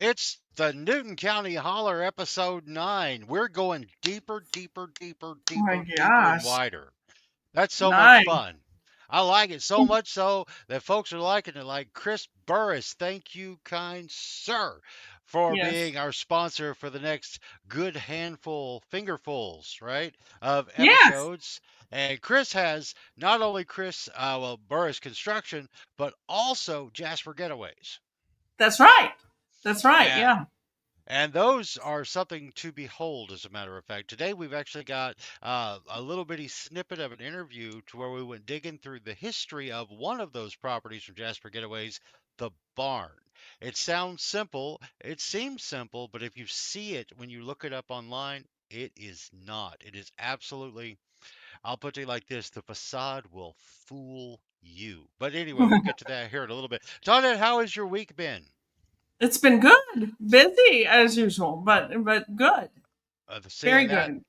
It's the Newton County Holler episode 9. We're going deeper, deeper, deeper, Oh my deeper, deeper, and gosh. wider. That's so much Nice. fun. I like it so much so that folks are liking it. Like Chris Burris, thank you, kind sir, for Yes. being our sponsor for the next good handful, fingerfuls, right, of Yes. episodes. And Chris has not only Burris Construction, but also Jasper Getaways. That's right. That's right. And Yeah. and those are something to behold, as a matter of fact. Today, we've actually got a little bitty snippet of an interview to where we went digging through the history of one of those properties from Jasper Getaways, the barn. It sounds simple, it seems simple, but if you see it when you look it up online, it is not. It is absolutely, I'll put it like this, the facade will fool you. But anyway, we'll get to that here in a little bit. Todd, how has your week been? It's been good. Busy as usual, but good. See, Very that good.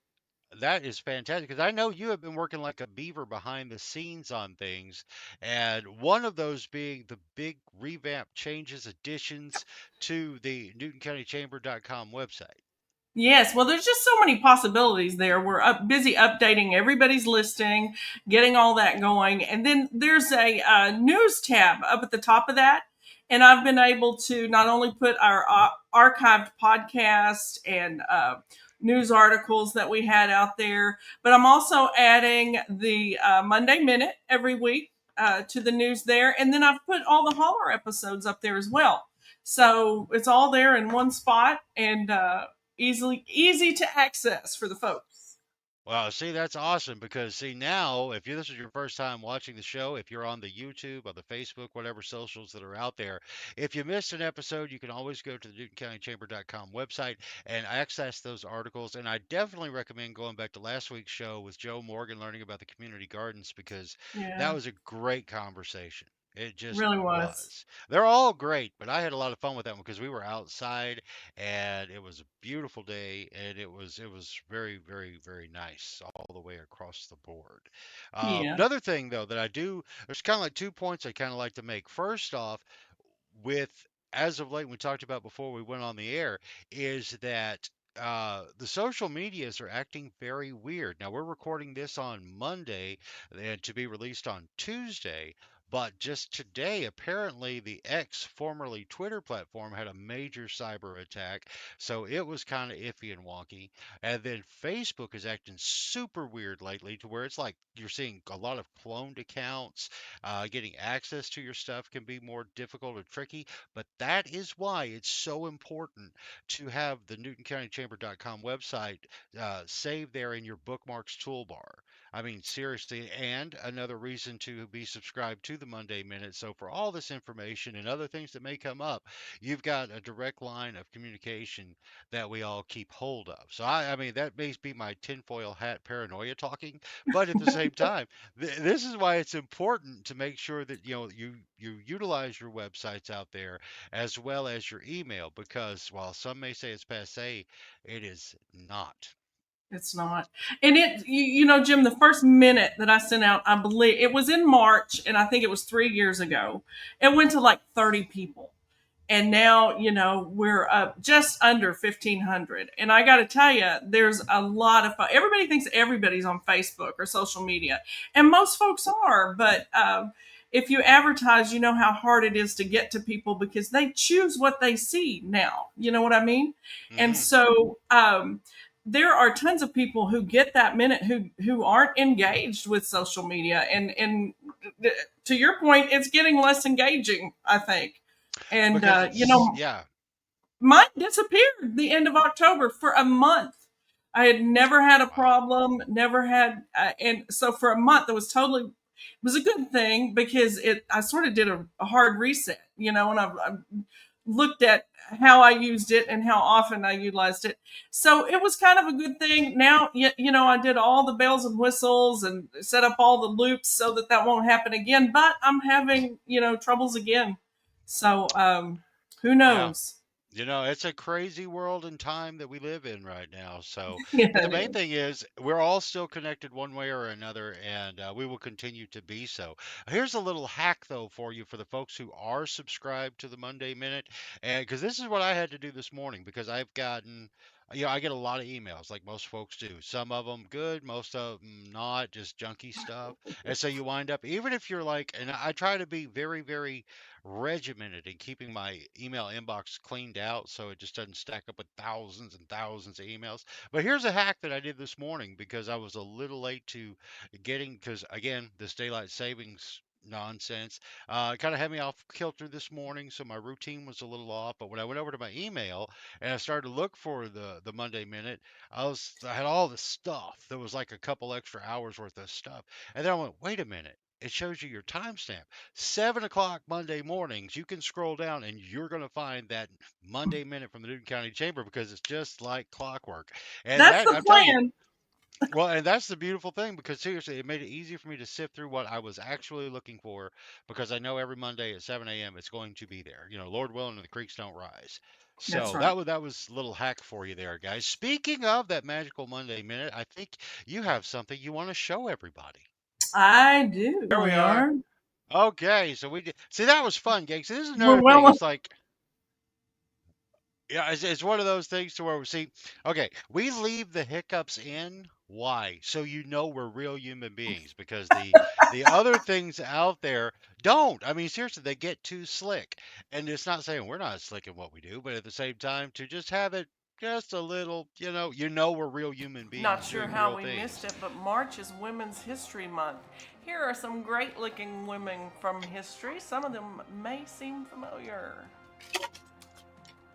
That is fantastic because I know you have been working like a beaver behind the scenes on things, and one of those being the big revamp changes, additions to the NewtonCountyChamber.com website. Yes, well, there's just so many possibilities there. We're busy updating everybody's listing, getting all that going, and then there's a news tab up at the top of that. And I've been able to not only put our archived podcast and news articles that we had out there, but I'm also adding the Monday Minute every week to the news there, and then I've put all the Holler episodes up there as well. So it's all there in one spot, and easy to access for the folks. Well, see, that's awesome because see now, if this is your first time watching the show, if you're on the YouTube, on the Facebook, whatever socials that are out there, if you missed an episode, you can always go to the NewtonCountyChamber.com website and access those articles. And I definitely recommend going back to last week's show with Joe Morgan learning about the community gardens because that Yeah, was a great conversation. It just really was. was. They're all great, but I had a lot of fun with that one because we were outside and it was a beautiful day and it was very, very, very nice all the way across the board. Yeah. Another thing though that I do, there's kind of like 2 points I kind of like to make. First off, with as of late we talked about before we went on the air, is that the social medias are acting very weird. Now we're recording this on Monday and to be released on Tuesday. But just today, apparently, the X, formerly Twitter platform, had a major cyber attack. So it was kind of iffy and wonky. And then Facebook is acting super weird lately to where it's like you're seeing a lot of cloned accounts. Getting access to your stuff can be more difficult or tricky. But that is why it's so important to have the NewtonCountyChamber.com website saved there in your bookmarks toolbar. I mean, seriously, and another reason to be subscribed to the Monday Minute. So, for all this information and other things that may come up, you've got a direct line of communication that we all keep hold of. So, I mean, that may be my tinfoil hat paranoia talking, but at the same time, this is why it's important to make sure that you utilize your websites out there as well as your email because while some may say it's passe, it is not. It's not. And Jim, the first minute that I sent out, I believe it was in March, and I think it was 3 years ago. It went to like 30 people. And now, we're up just under 1,500. And I got to tell you, there's a lot of fun. Everybody thinks everybody's on Facebook or social media, and most folks are. But if you advertise, you know how hard it is to get to people because they choose what they see now. You know what I mean? And Hmm. so, there are tons of people who get that minute who aren't engaged with social media, and to your point, it's getting less engaging, I think. And Because it's, yeah. mine disappeared the end of October for a month. I had never had a Wow. problem, never had, and so for a month it was a good thing because I sort of did a hard reset, and I've looked at how I used it and how often I utilized it. So it was kind of a good thing. Now, I did all the bells and whistles and set up all the loops so that won't happen again. But I'm having, troubles again. So who Yeah. knows? It's a crazy world and time that we live in right now. So, Yeah, but the it main is. thing is we're all still connected one way or another, and we will continue to be so. Here's a little hack, though, for you for the folks who are subscribed to the Monday Minute, and because this is what I had to do this morning because I've gotten. I get a lot of emails like most folks do. Some of them good, most of them not, just junky stuff. And so you wind up, even if you're like, and I try to be very, very regimented in keeping my email inbox cleaned out so it just doesn't stack up with thousands and thousands of emails. But here's a hack that I did this morning because I was a little late to getting, because again, this daylight savings nonsense kind of had me off kilter this morning, so my routine was a little off. But when I went over to my email and I started to look for the Monday Minute, I had all this stuff. There was like a couple extra hours worth of stuff, and then I went, wait a minute. It shows you your timestamp. 7 o'clock Monday mornings, you can scroll down and you're going to find that Monday Minute from the Newton County Chamber because it's just like clockwork. And That's that, the I'm telling you, plan. well, and that's the beautiful thing because seriously, it made it easy for me to sift through what I was actually looking for because I know every Monday at 7 a.m. it's going to be there. Lord willing, and the creeks don't rise. That's So right. that was a little hack for you there, guys. Speaking of that magical Monday Minute, I think you have something you want to show everybody. I do. There we We are. are. Okay, so we did. See, that was fun, gang. See, this is We're another thing. well. It's like, yeah, it's one of those things to where we see, okay, we leave the hiccups in. Why? So you know we're real human beings because the other things out there don't. I mean, seriously, they get too slick. And it's not saying we're not slick in what we do, but at the same time, to just have it just a little, we're real human Not beings sure doing how real we missed things. it, but March is Women's History Month. Here are some great looking women from history. Some of them may seem familiar.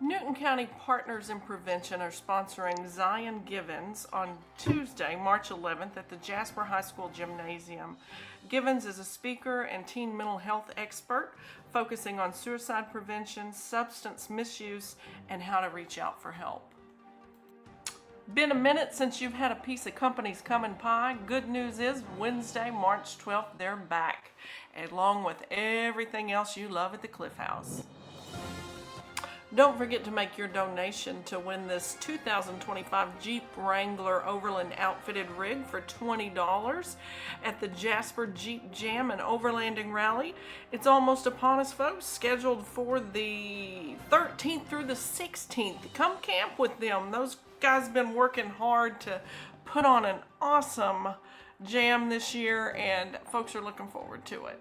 Newton County Partners in Prevention are sponsoring Zion Givens on Tuesday, March 11th at the Jasper High School Gymnasium. Givens is a speaker and teen mental health expert focusing on suicide prevention, substance misuse, and how to reach out for help. Been a minute since you've had a piece of company's coming pie. Good news is Wednesday, March 12th, they're back, along with everything else you love at the Cliff House. Don't forget to make your donation to win this 2025 Jeep Wrangler Overland outfitted rig for $20 at the Jasper Jeep Jam and Overlanding Rally. It's almost upon us, folks, scheduled for the 13th through the 16th. Come camp with them. Those guys have been working hard to put on an awesome jam this year, and folks are looking forward to it.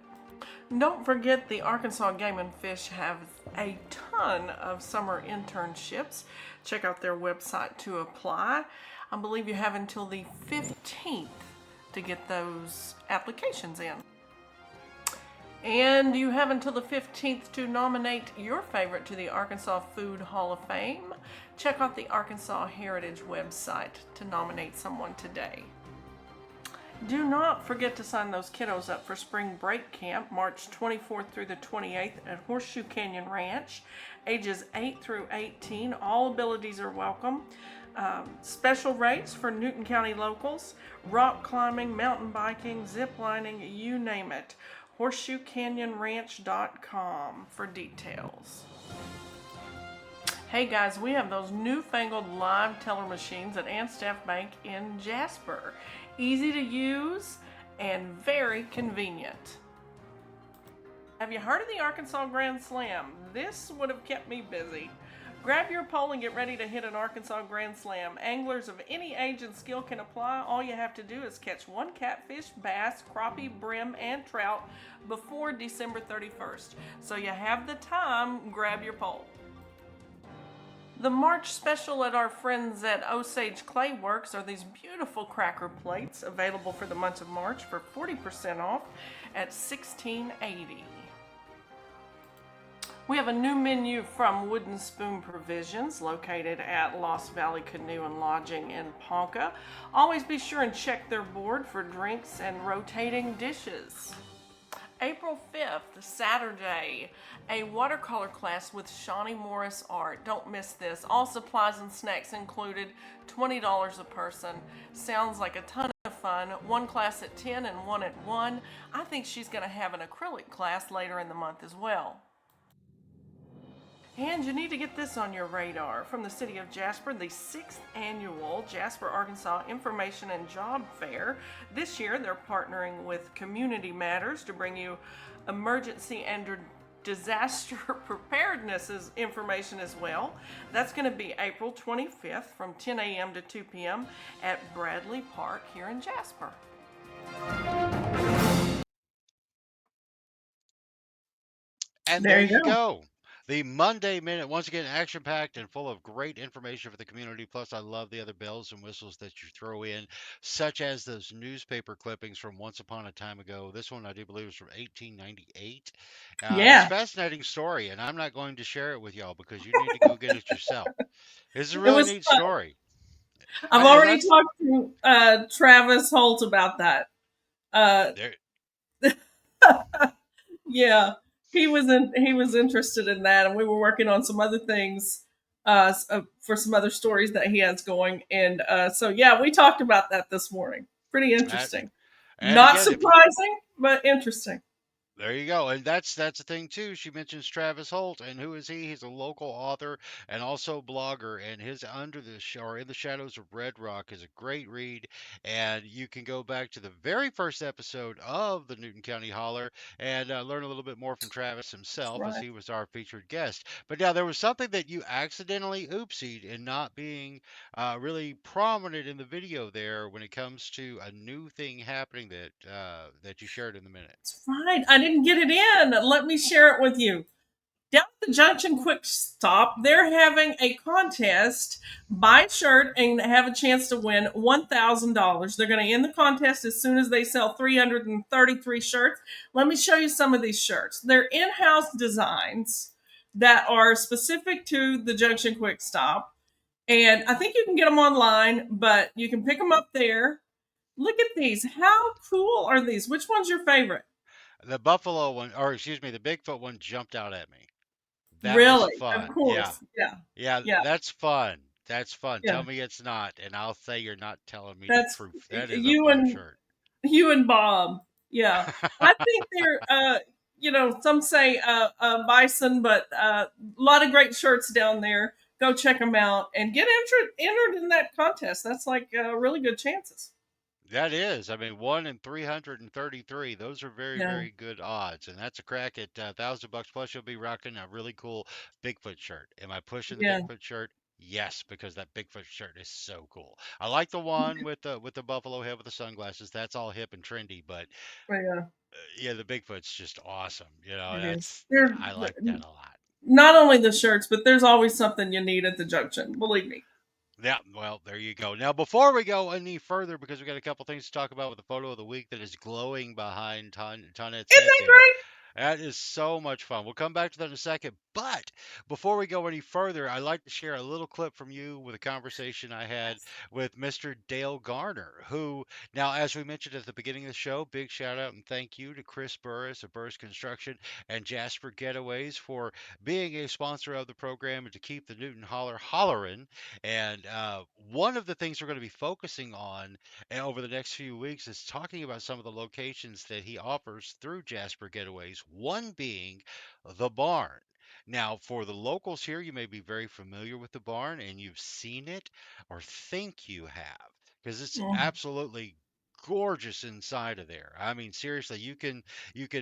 Don't forget the Arkansas Game and Fish have a ton of summer internships. Check out their website to apply. I believe you have until the 15th to get those applications in. And you have until the 15th to nominate your favorite to the Arkansas Food Hall of Fame. Check out the Arkansas Heritage website to nominate someone today. Do not forget to sign those kiddos up for spring break camp, March 24th through the 28th at Horseshoe Canyon Ranch. Ages 8 through 18, all abilities are welcome. Special rates for Newton County locals, rock climbing, mountain biking, zip lining, you name it. HorseshoeCanyonRanch.com for details. Hey guys, we have those newfangled live teller machines at Anstaff Bank in Jasper. Easy to use and very convenient. Have you heard of the Arkansas Grand Slam? This would have kept me busy. Grab your pole and get ready to hit an Arkansas Grand Slam. Anglers of any age and skill can apply. All you have to do is catch one catfish, bass, crappie, brim, and trout before December 31st. So you have the time, grab your pole. The March special at our friends at Osage Clay Works are these beautiful cracker plates available for the month of March for 40% off at $16.80. We have a new menu from Wooden Spoon Provisions located at Lost Valley Canoe and Lodging in Ponca. Always be sure and check their board for drinks and rotating dishes. April 5th, Saturday, a watercolor class with Shawnee Morris Art. Don't miss this. All supplies and snacks included, $20 a person. Sounds like a ton of fun. One class at 10 and one at 1. I think she's going to have an acrylic class later in the month as well. And you need to get this on your radar. From the city of Jasper, the sixth annual Jasper, Arkansas Information and Job Fair. This year, they're partnering with Community Matters to bring you emergency and disaster preparedness information as well. That's going to be April 25th from 10 a.m. to 2 p.m. at Bradley Park here in Jasper. And There there you you go. go. The Monday Minute, once again, action packed and full of great information for the community. Plus, I love the other bells and whistles that you throw in, such as those newspaper clippings from Once Upon a Time Ago. This one, I do believe, is from 1898. It's a Yeah, fascinating story, and I'm not going to share it with y'all because you need to go get it yourself. It's a it really was neat fun. story. I've And already let's, talked to Travis Holt about that. Uh, there, yeah, he was interested in that, and we were working on some other things for some other stories that he has going. And so yeah, we talked about that this morning. Pretty that, interesting. and Not again, if you, surprising, but interesting. there you go. And that's the thing too. She mentions Travis Holt, and who is he? He's a local author and also blogger, and his Under the or In the Shadows of Red Rock is a great read. And you can go back to the very first episode of the Newton County Holler and learn a little bit more from Travis That's himself, as right. he was our featured guest. But now there was something that you accidentally oopsied in not being really prominent in the video there when it comes to a new thing happening that you shared in the minute. That's right. I didn't get it in. Let me share it with you. Down at the Junction Quick Stop, they're having a contest. Buy a shirt and have a chance to win $1,000. They're going to end the contest as soon as they sell 333 shirts. Let me show you some of these shirts. They're in house designs that are specific to the Junction Quick Stop. And I think you can get them online, but you can pick them up there. Look at these. How cool are these? Which one's your favorite? The buffalo one, or excuse me, the Bigfoot one jumped out at me. That was Really? Of fun. Yeah. course. Yeah. Yeah, Yeah. that's fun. That's fun. Tell Yeah. me it's not, and I'll say you're not telling me the That's truth. That is a you fun and shirt. you and Bob. Yeah, I think they're. Some say bison, but a lot of great shirts down there. Go check them out and get entered in that contest. That's like really good chances. That is, I mean, 1 in 333. Those are very, Yeah, very good odds, and that's a crack at $1,000 plus. You'll be rocking a really cool Bigfoot shirt. Am I pushing the yeah, Bigfoot shirt? Yes, because that Bigfoot shirt is so cool. I like the one with the buffalo head with the sunglasses. That's all hip and trendy, but yeah. yeah, the Bigfoot's just awesome. It is. That's They're I like that a lot. not only the shirts, but there's always something you need at the junction. Believe me. Yeah, well, there you go. Now, before we go any further, because we got a couple things to talk about with the photo of the week that is glowing behind Tonette's Isn't head that there. great? That is so much fun. We'll come back to that in a second. But before we go any further, I'd like to share a little clip from you with a conversation I had with Mr. Dale Garner, who, now, as we mentioned at the beginning of the show, big shout out and thank you to Chris Burris of Burris Construction and Jasper Getaways for being a sponsor of the program and to keep the Newton Holler hollering. And one of the things we're going to be focusing on over the next few weeks is talking about some of the locations that he offers through Jasper Getaways, one being the barn. Now, for the locals here, you may be very familiar with the barn and you've seen it or think you have because it's Mm, absolutely gorgeous inside of there. I mean, seriously, you can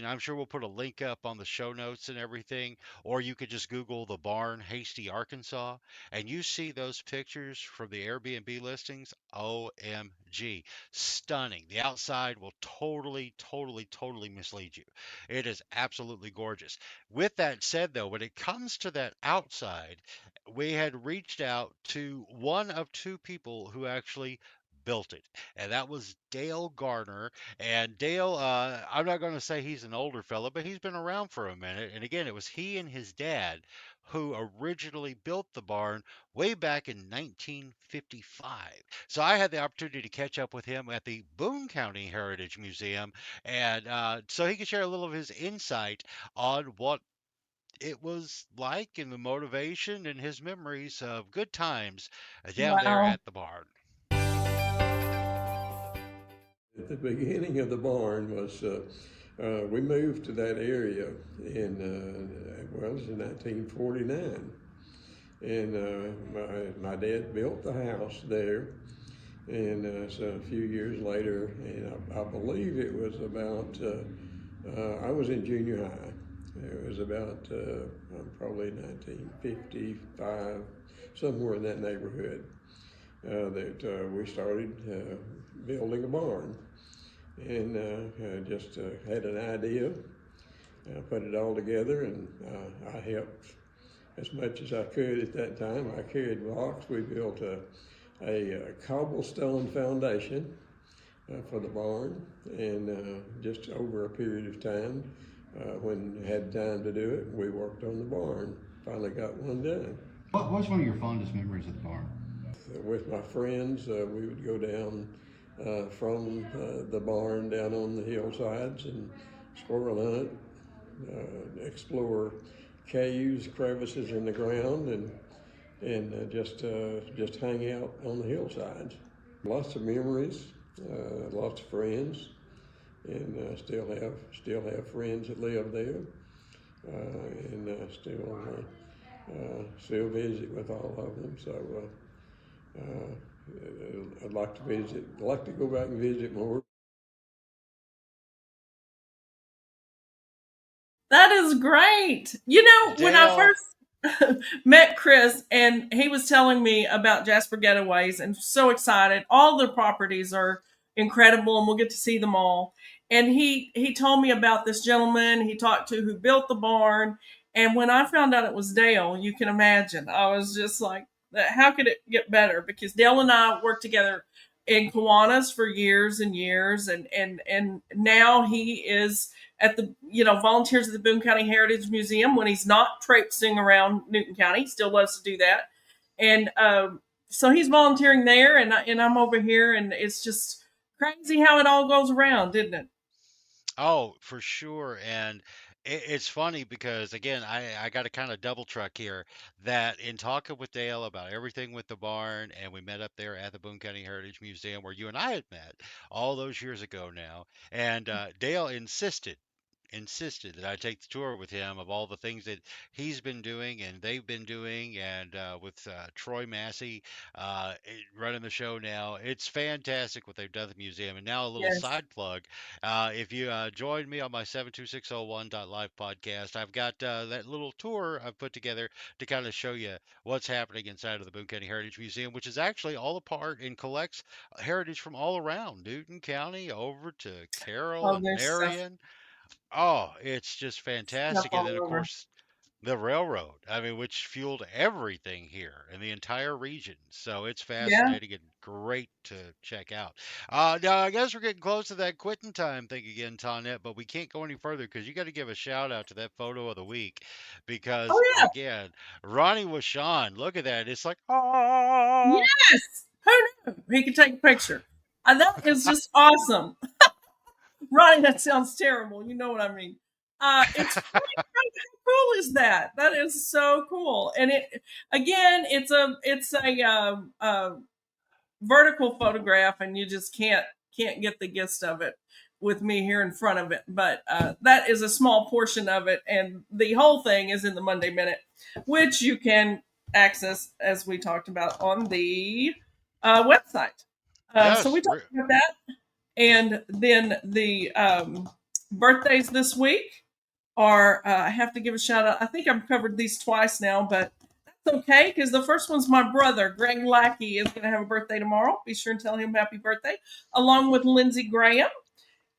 I'm sure we'll put a link up on the show notes and everything, or you could just Google the barn Hasty, Arkansas, and you see those pictures from the Airbnb listings, OMG, stunning. The outside will totally, totally, totally mislead you. It is absolutely gorgeous. With that said, though, when it comes to that outside, we had reached out to one of two people who actually built it, and that was Dale Garner. And Dale, I'm not going to say he's an older fella, but he's been around for a minute. And again, it was he and his dad who originally built the barn way back in 1955. So I had the opportunity to catch up with him at the Boone County Heritage Museum, and so he could share a little of his insight on what it was like and the motivation and his memories of good times down there wow. at the barn. At the beginning of the barn was We moved to that area in, well, it was in 1949. And my dad built the house there. And so a few years later, and I believe it was about, I was in junior high. It was about probably 1955, somewhere in that neighborhood, that we started building a barn. And just had an idea, put it all together, and I helped as much as I could at that time. I carried rocks. We built a cobblestone foundation for the barn, and just over a period of time, when we had time to do it, we worked on the barn. Finally got one done. What was one of your fondest memories of the barn? With my friends, we would go down from the barn down on the hillsides and squirrel hunt, explore caves, crevices in the ground, and just hang out on the hillsides. Lots of memories, lots of friends, and still have friends that live there, and still visit with all of them. So I'd like to visit. I'd like to go back and visit more. That is great. You know, when I Dale. first met Chris and he was telling me about Jasper Getaways and so excited. All the properties are incredible and we'll get to see them all. And he told me about this gentleman he talked to who built the barn. And when I found out it was Dale, you can imagine, I was just like, how could it get better? Because Dale and I worked together in Kiwanis for years and years, and now he is at the volunteers at the Boone County Heritage Museum when he's not traipsing around Newton County. He still loves to do that, and so he's volunteering there, and I'm over here, and it's just crazy how it all goes around, isn't it? Oh, for sure. And it's funny because, again, I got to kind of double truck here that in talking with Dale about everything with the barn, and we met up there at the Boone County Heritage Museum where you and I had met all those years ago now. And Dale insisted that I take the tour with him of all the things that he's been doing and they've been doing, and with Troy Massey running the show now. It's fantastic what they've done at the museum. And now a little Yes. side plug. If you join me on my 72601.live podcast, I've got that little tour I've put together to kind of show you what's happening inside of the Boone County Heritage Museum, which is actually all a part and collects heritage from all around Newton County over to Carroll Oh, and there's Marion. Oh, it's just stuff fantastic. And all then, of over. course, the railroad, I mean, which fueled everything here in the entire region. So it's Yeah. fascinating and great to check out. Now, I guess we're getting close to that quitting time thing again, Tonette, but we can't go any further because you got to give a shout out to that photo of the week because, Oh yeah. again, Ronnie was Sean. Look at that. It's like, oh, Yes. Who knew he could take a picture? That is just awesome. Ronnie, that sounds terrible. You know what I mean. It's funny. How cool is that? That is so cool. And it again, it's a vertical photograph, and you just can't get the gist of it with me here in front of it. But that is a small portion of it, and the whole thing is in the Monday Minute, which you can access as we talked about on the website. So yes. we talked about that, and then the birthdays this week are, I have to give a shout out. I think I've covered these twice now, but that's okay because the first one's my brother, Greg Lackey, is going to have a birthday tomorrow. Be sure and tell him happy birthday, along with Lindsey Graham.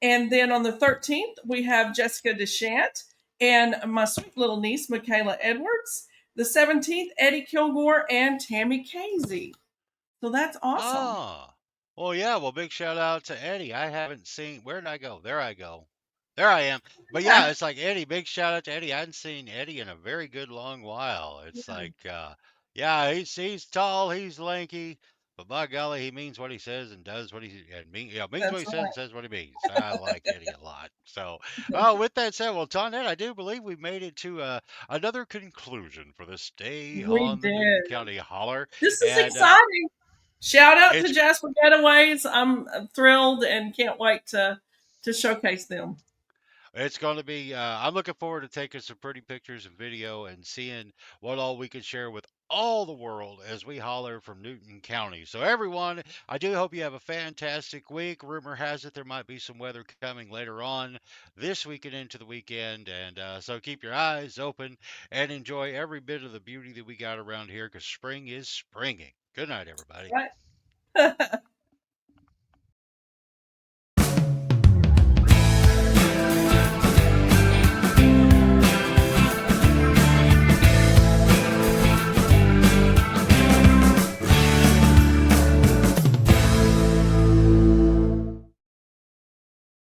And then on the 13th, we have Jessica DeShant and my sweet little niece, Michaela Edwards. The 17th, Eddie Kilgore and Tammy Casey. So that's awesome. Ah, well, yeah. Well, big shout out to Eddie. I haven't seen. Where did I go? There I go. There I am. But yeah, Yeah. it's like Eddie. Big shout out to Eddie. I hadn't seen Eddie in a very good long while. It's Yeah. like, yeah, he's tall, he's lanky, but by golly, he means what he says and does what he and means what That's he says and right. says what he means. I like Eddie a lot. So, with that said, well, Tonette, I do believe we made it to another conclusion for this day We on the Newton did. County Holler, This is and exciting. Shout out to it's Jasper Getaways. I'm thrilled and can't wait to showcase them. It's going to be, I'm looking forward to taking some pretty pictures and video and seeing what all we can share with all the world as we holler from Newton County. So, everyone, I do hope you have a fantastic week. Rumor has it there might be some weather coming later on this week and into the weekend. And so, keep your eyes open and enjoy every bit of the beauty that we got around here because spring is springing. Good night, everybody. Right.